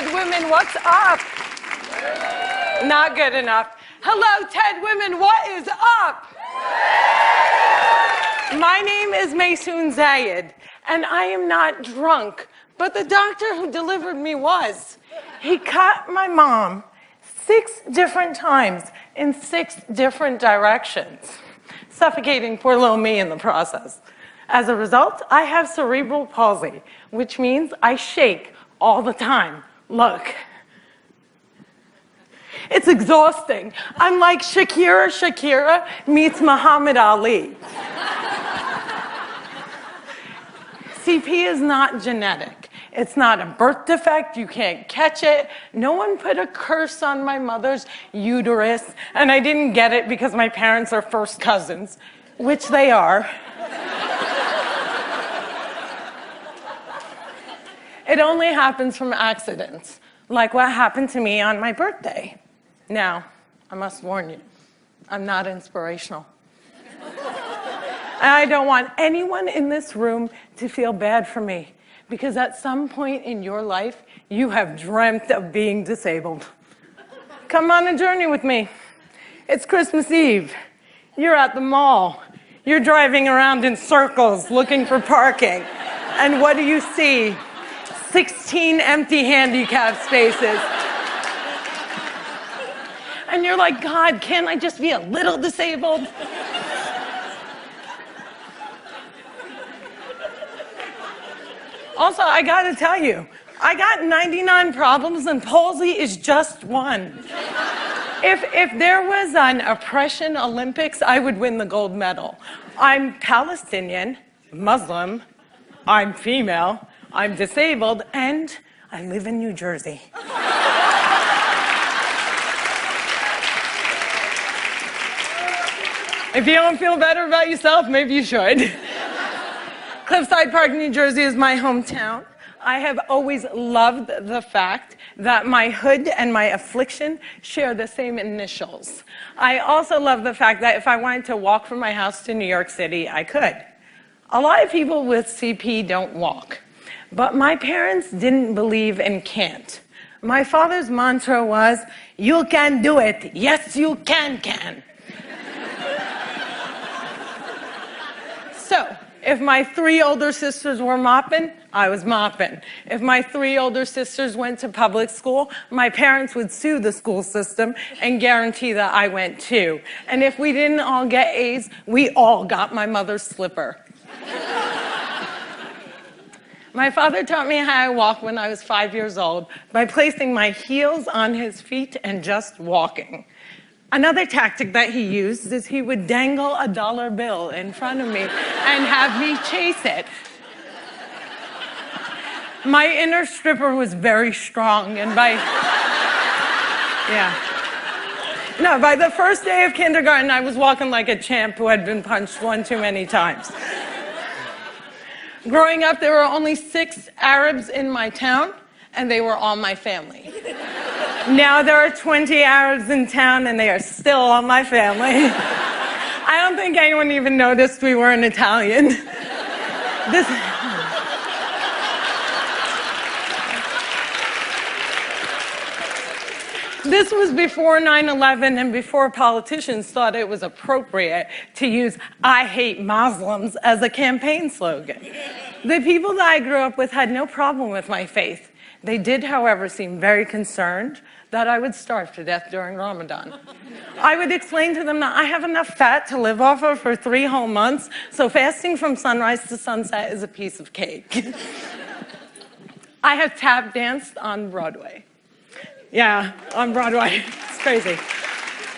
TED women, what's up? Not good enough. Hello, TED women, what is up? My name is Mayson Zayid, and I am not drunk, but the doctor who delivered me was. He cut my mom 6 different times in 6 different directions, suffocating poor little me in the process. As a result, I have cerebral palsy, which means I shake all the time. Look. It's exhausting. I'm like Shakira meets Muhammad Ali. CP is not genetic. It's not a birth defect. You can't catch it. No one put a curse on my mother's uterus, and I didn't get it because my parents are first cousins, which they are. It only happens from accidents, like what happened to me on my birthday. Now, I must warn you, I'm not inspirational. And I don't want anyone in this room to feel bad for me, because at some point in your life, you have dreamt of being disabled. Come on a journey with me. It's Christmas Eve. You're at the mall. You're driving around in circles looking for parking. And what do you see? 16 empty handicap spaces. And you're like, God, can't I just be a little disabled? Also, I gotta tell you, I got 99 problems and palsy is just one. If there was an oppression Olympics, I would win the gold medal. I'm Palestinian, Muslim, I'm female, I'm disabled, and I live in New Jersey. If you don't feel better about yourself, maybe you should. Cliffside Park, New Jersey is my hometown. I have always loved the fact that my hood and my affliction share the same initials. I also love the fact that if I wanted to walk from my house to New York City, I could. A lot of people with CP don't walk. But my parents didn't believe in can't. My father's mantra was, you can do it. Yes, you can. So, if my 3 older sisters were mopping, I was mopping. If my 3 older sisters went to public school, my parents would sue the school system and guarantee that I went too. And if we didn't all get A's, we all got my mother's slipper. My father taught me how I walk when I was 5 years old by placing my heels on his feet and just walking. Another tactic that he used is he would dangle a dollar bill in front of me and have me chase it. My inner stripper was very strong, and by the first day of kindergarten, I was walking like a champ who had been punched one too many times. Growing up, there were only 6 Arabs in my town, and they were all my family. Now there are 20 Arabs in town, and they are still all my family. I don't think anyone even noticed we weren't Italian. This was before 9/11 and before politicians thought it was appropriate to use "I hate Muslims" as a campaign slogan. The people that I grew up with had no problem with my faith. They did, however, seem very concerned that I would starve to death during Ramadan. I would explain to them that I have enough fat to live off of for 3 whole months, so fasting from sunrise to sunset is a piece of cake. I have tap danced on Broadway. Yeah, on Broadway. It's crazy.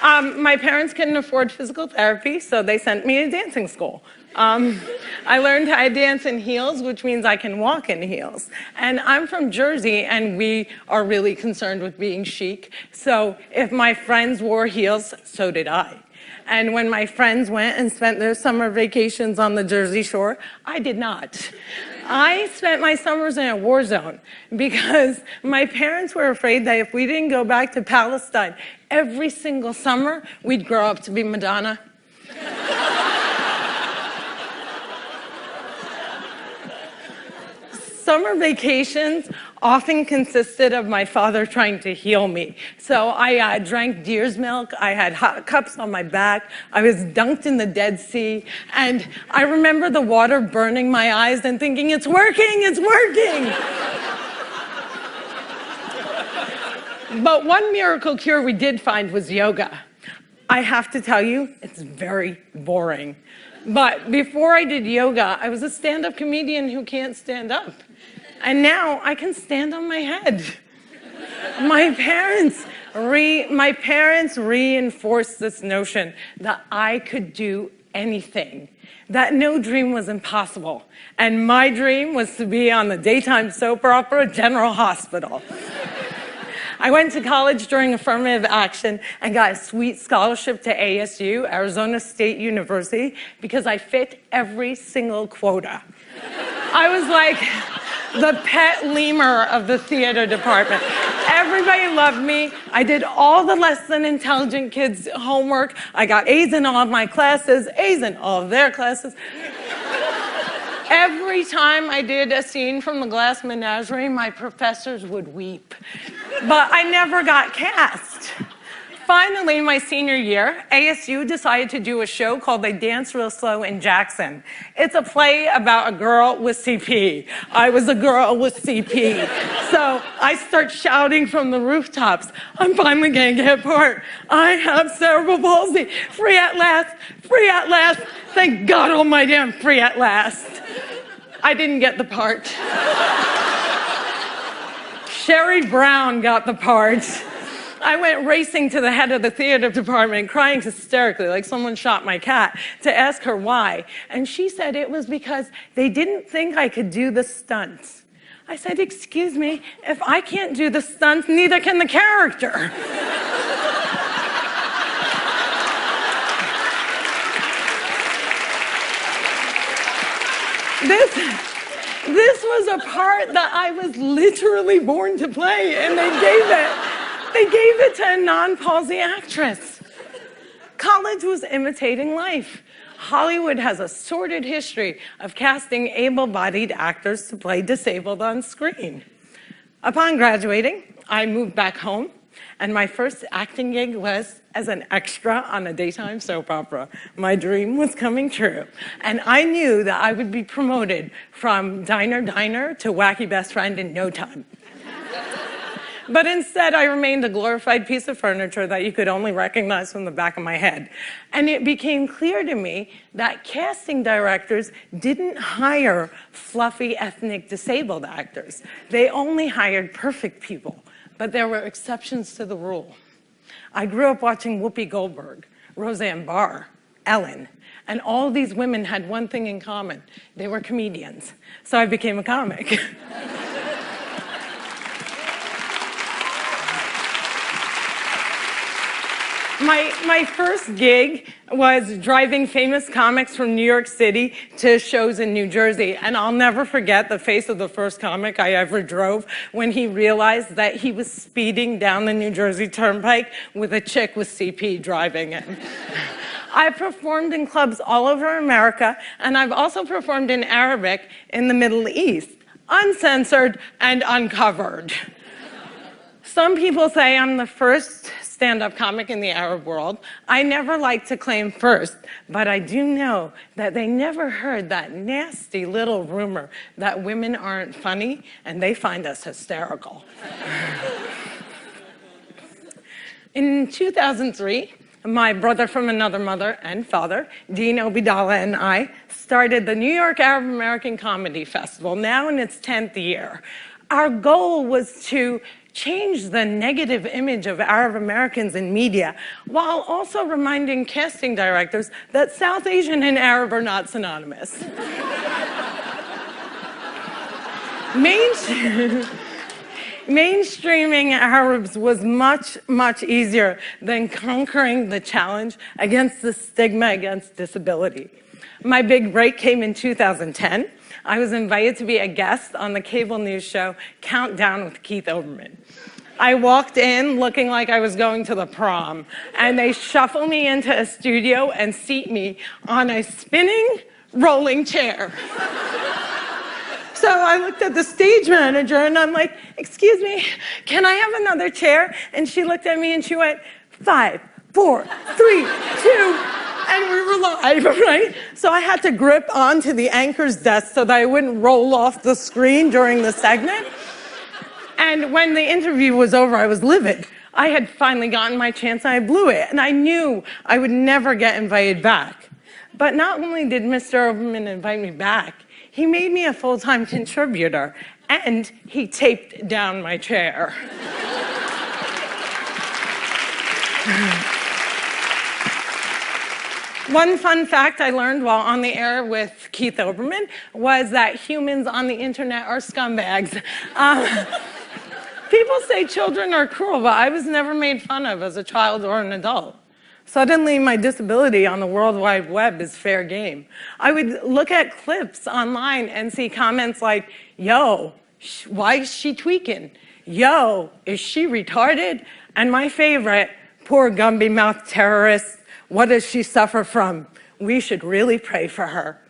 My parents couldn't afford physical therapy, so they sent me to dancing school. I learned how to dance in heels, which means I can walk in heels. And I'm from Jersey, and we are really concerned with being chic. So if my friends wore heels, so did I. And when my friends went and spent their summer vacations on the Jersey Shore, I did not. I spent my summers in a war zone because my parents were afraid that if we didn't go back to Palestine every single summer, we'd grow up to be Madonna. Summer vacations often consisted of my father trying to heal me. So I drank deer's milk, I had hot cups on my back, I was dunked in the Dead Sea, and I remember the water burning my eyes and thinking, it's working, it's working! But one miracle cure we did find was yoga. I have to tell you, it's very boring. But before I did yoga, I was a stand-up comedian who can't stand up. And now I can stand on my head. My parents reinforced this notion that I could do anything, that no dream was impossible. And my dream was to be on the daytime soap opera General Hospital. I went to college during affirmative action and got a sweet scholarship to ASU, Arizona State University, because I fit every single quota. I was like the pet lemur of the theater department. Everybody loved me. I did all the less than intelligent kids' homework. I got A's in all of my classes, A's in all of their classes. Every time I did a scene from The Glass Menagerie, my professors would weep. But I never got cast. Finally, my senior year, ASU decided to do a show called They Dance Real Slow in Jackson. It's a play about a girl with CP. I was a girl with CP. So I start shouting from the rooftops, I'm finally gonna get part. I have cerebral palsy. Free at last, free at last. Thank God almighty I'm free at last. I didn't get the part. Sherry Brown got the part. I went racing to the head of the theater department, crying hysterically like someone shot my cat, to ask her why. And she said it was because they didn't think I could do the stunts. I said, excuse me, if I can't do the stunts, neither can the character. This was a part that I was literally born to play, and they gave it to a non-palsy actress. College was imitating life. Hollywood has a sordid history of casting able-bodied actors to play disabled on screen. Upon graduating, I moved back home, and my first acting gig was as an extra on a daytime soap opera. My dream was coming true. And I knew that I would be promoted from diner to wacky best friend in no time. But instead, I remained a glorified piece of furniture that you could only recognize from the back of my head. And it became clear to me that casting directors didn't hire fluffy ethnic disabled actors. They only hired perfect people. But there were exceptions to the rule. I grew up watching Whoopi Goldberg, Roseanne Barr, Ellen, and all these women had one thing in common. They were comedians. So I became a comic. My first gig was driving famous comics from New York City to shows in New Jersey. And I'll never forget the face of the first comic I ever drove when he realized that he was speeding down the New Jersey Turnpike with a chick with CP driving him. I performed in clubs all over America, and I've also performed in Arabic in the Middle East, uncensored and uncovered. Some people say I'm the first stand-up comic in the Arab world. I never like to claim first, but I do know that they never heard that nasty little rumor that women aren't funny and they find us hysterical. In 2003, my brother from another mother and father, Dean Obidala, and I started the New York Arab American Comedy Festival, now in its 10th year. Our goal was to change the negative image of Arab Americans in media, while also reminding casting directors that South Asian and Arab are not synonymous. Mainstreaming Arabs was much, much easier than conquering the challenge against the stigma against disability. My big break came in 2010. I was invited to be a guest on the cable news show Countdown with Keith Olbermann. I walked in looking like I was going to the prom, and they shuffle me into a studio and seat me on a spinning rolling chair. So I looked at the stage manager and I'm like, excuse me, can I have another chair? And she looked at me and she went, 5, 4, 3, 2, and we were live, right? So I had to grip onto the anchor's desk so that I wouldn't roll off the screen during the segment. And when the interview was over, I was livid. I had finally gotten my chance and I blew it. And I knew I would never get invited back. But not only did Mr. Oberman invite me back, he made me a full-time contributor and he taped down my chair. One fun fact I learned while on the air with Keith Olbermann was that humans on the internet are scumbags. People say children are cruel, but I was never made fun of as a child or an adult. Suddenly, my disability on the World Wide Web is fair game. I would look at clips online and see comments like, yo, why is she tweaking? Yo, is she retarded? And my favorite, poor Gumby-mouthed terrorist, what does she suffer from? We should really pray for her.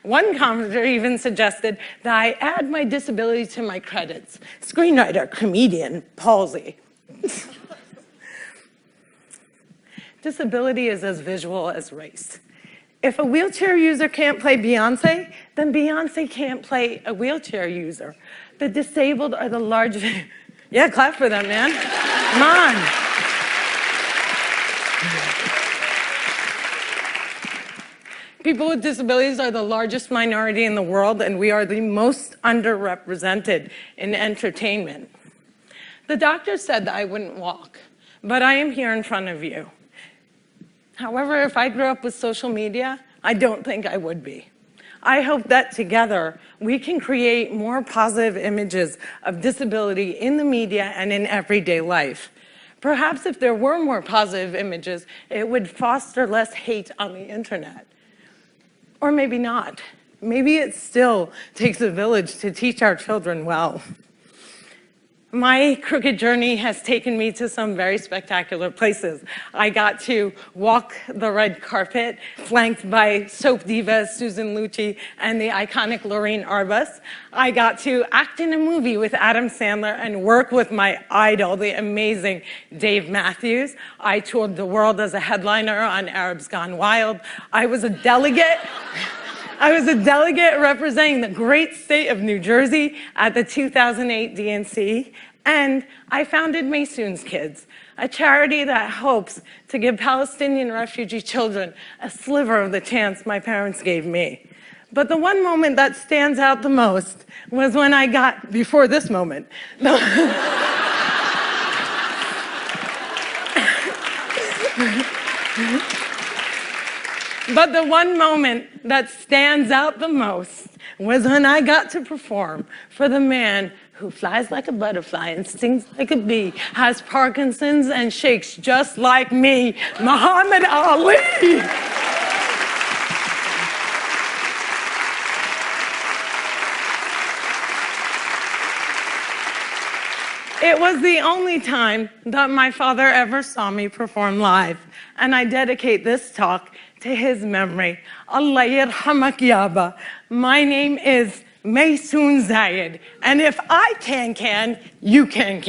One commenter even suggested that I add my disability to my credits. Screenwriter, comedian, palsy. Disability is as visual as race. If a wheelchair user can't play Beyonce, then Beyonce can't play a wheelchair user. The disabled are the largest... Yeah, clap for them, man. Come on. People with disabilities are the largest minority in the world, and we are the most underrepresented in entertainment. The doctor said that I wouldn't walk, but I am here in front of you. However, if I grew up with social media, I don't think I would be. I hope that together we can create more positive images of disability in the media and in everyday life. Perhaps if there were more positive images, it would foster less hate on the internet. Or maybe not. Maybe it still takes a village to teach our children well. My crooked journey has taken me to some very spectacular places. I got to walk the red carpet, flanked by soap diva Susan Lucci and the iconic Lorraine Arbus. I got to act in a movie with Adam Sandler and work with my idol, the amazing Dave Matthews. I toured the world as a headliner on Arabs Gone Wild. I was a delegate representing the great state of New Jersey at the 2008 DNC, and I founded Mayson's Kids, a charity that hopes to give Palestinian refugee children a sliver of the chance my parents gave me. But the one moment that stands out the most was when I got, before this moment, but the one moment that stands out the most was when I got to perform for the man who flies like a butterfly and stings like a bee, has Parkinson's and shakes just like me, Muhammad Ali. It was the only time that my father ever saw me perform live, and I dedicate this talk to his memory. Allah yarhamak yaba. My name is Mayson Zayid, and if I can, you can.